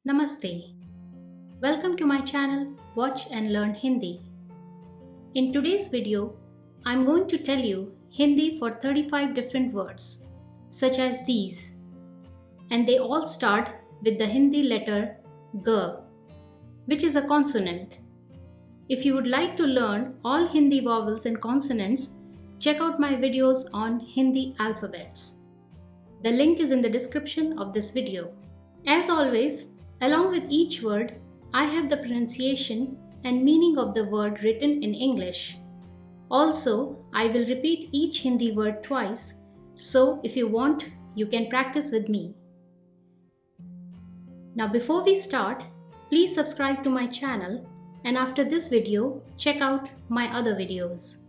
Namaste. Welcome to my channel Watch and Learn Hindi. In today's video, I'm going to tell you Hindi for 35 different words, such as these, and they all start with the Hindi letter G, which is a consonant. If you would like to learn all Hindi vowels and consonants, check out my videos on Hindi alphabets. The link is in the description of this video. As always, along with each word, I have the pronunciation and meaning of the word written in English. Also, I will repeat each Hindi word twice, so if you want, you can practice with me. Now before we start, please subscribe to my channel, and after this video, check out my other videos.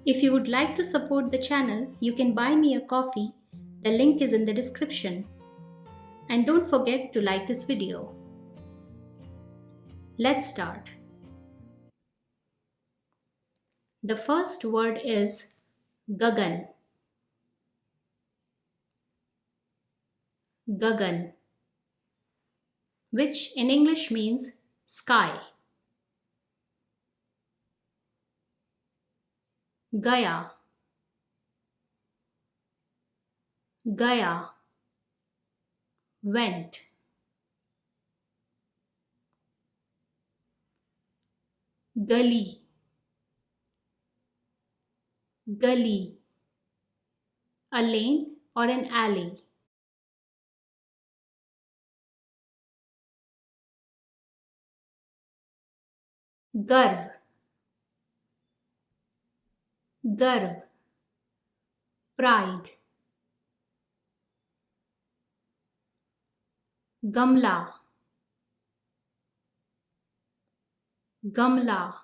If you would like to support the channel, you can buy me a coffee. The link is in the description. And don't forget to like this video. Let's start. The first word is Gagan. Gagan, which in English means sky. Gaya. Gaya, went. Gully. Gully, a lane or an alley. Garv. Garv, pride. Gamla. Gamla,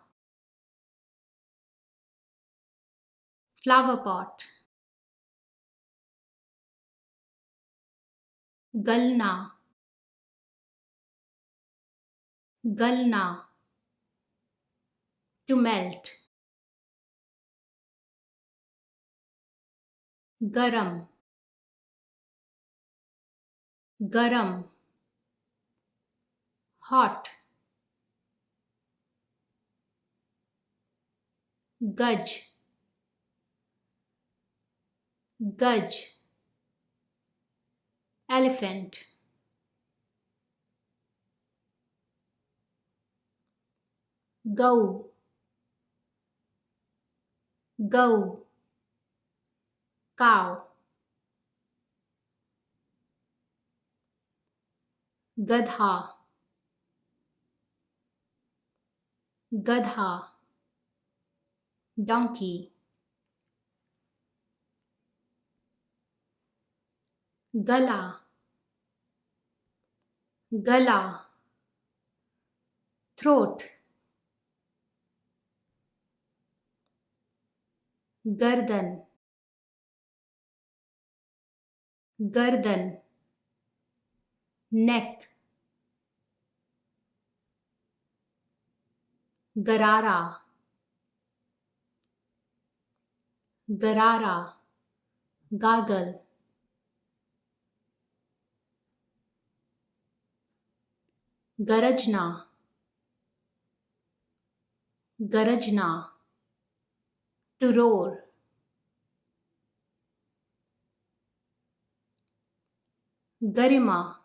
flower pot. Galna. Galna, to melt. Garam. Garam, hot. Gaj. Gaj, elephant. Gau. Gau, cow. Gadha. Gadha, donkey. Gala. Gala, throat. Gardan. Gardan, neck. Garara. Garara, gargle. Garajna. Garajna, to roar. Garima.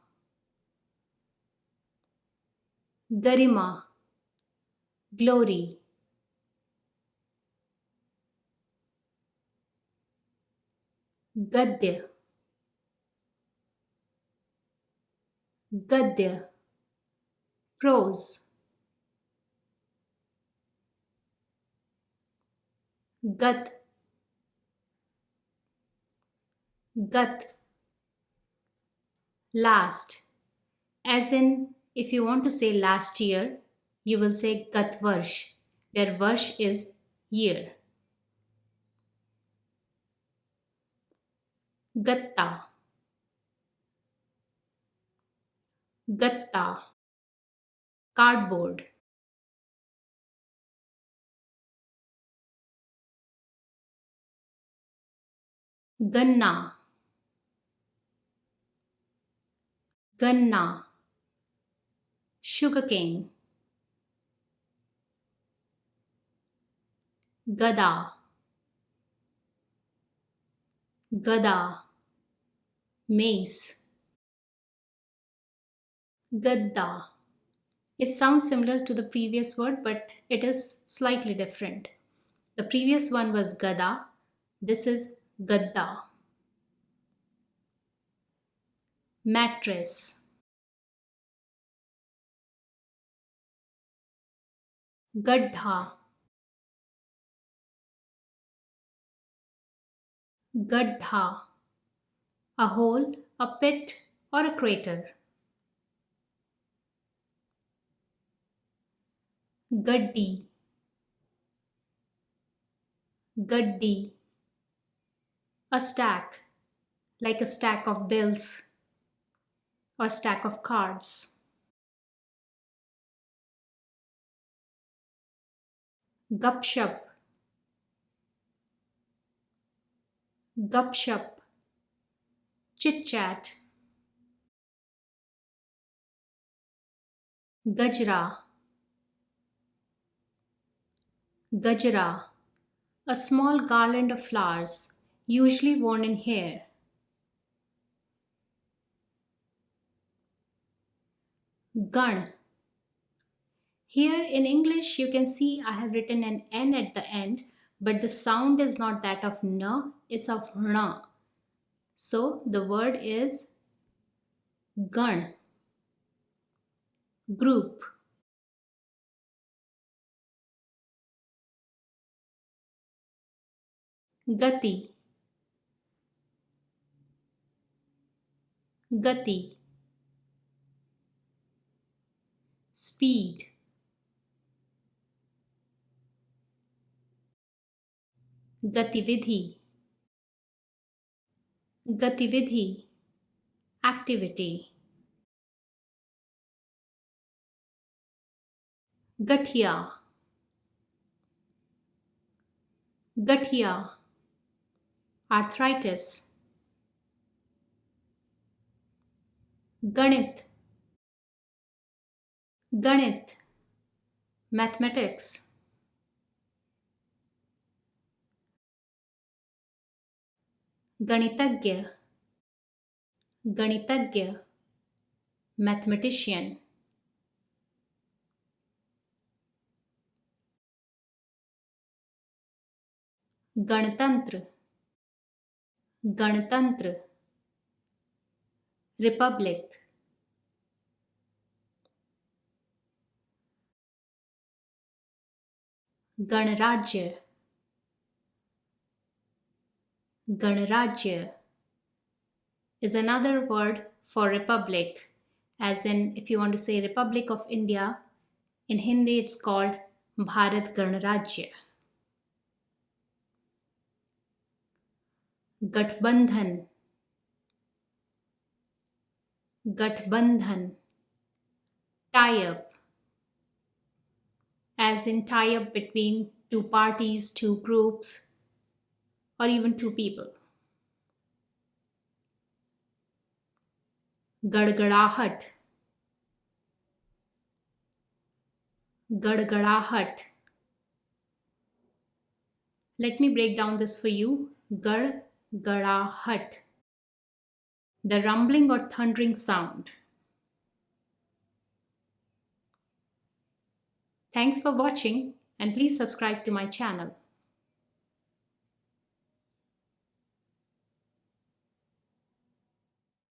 Garima, glory. Gadya. Gadya, prose. Gat. Gat, last. As in, if you want to say last year, you will say Gat Varsh, where Varsh is year. Gatta. Gatta, cardboard. Ganna. Ganna, sugarcane. Gada, gada, mace. Gadda. It sounds similar to the previous word, but it is slightly different. The previous one was gada. This is gadda. Mattress. Gaddha. Gaddha. A hole, a pit, or a crater. Gaddi. Gaddi. A stack, like a stack of bills or stack of cards. Gupshup. Gupshup. Chit chat. Gajra. Gajra. A small garland of flowers, usually worn in hair. Gan. Here in English, you can see I have written an N at the end, but the sound is not that of N, it's of Rna. So the word is Gan. Group. Gati. Gati. Speed. Gatividhi. Gatividhi. Activity. Gathia. Gathia. Arthritis. Ganit. Ganit. Mathematics. Ganitagya. Ganitagya. Mathematician. Ganatantra. Ganatantra. Republic. Ganarajya. Ganarajya is another word for republic, as in if you want to say Republic of India, in Hindi it's called Bharat Ganarajya. Gathbandhan. Gathbandhan. Tie up, as in tie up between two parties, two groups, or even two people. Gadgadahat. Gadgadahat. Let me break down this for you. Gadgadahat. The rumbling or thundering sound. Thanks for watching and please subscribe to my channel.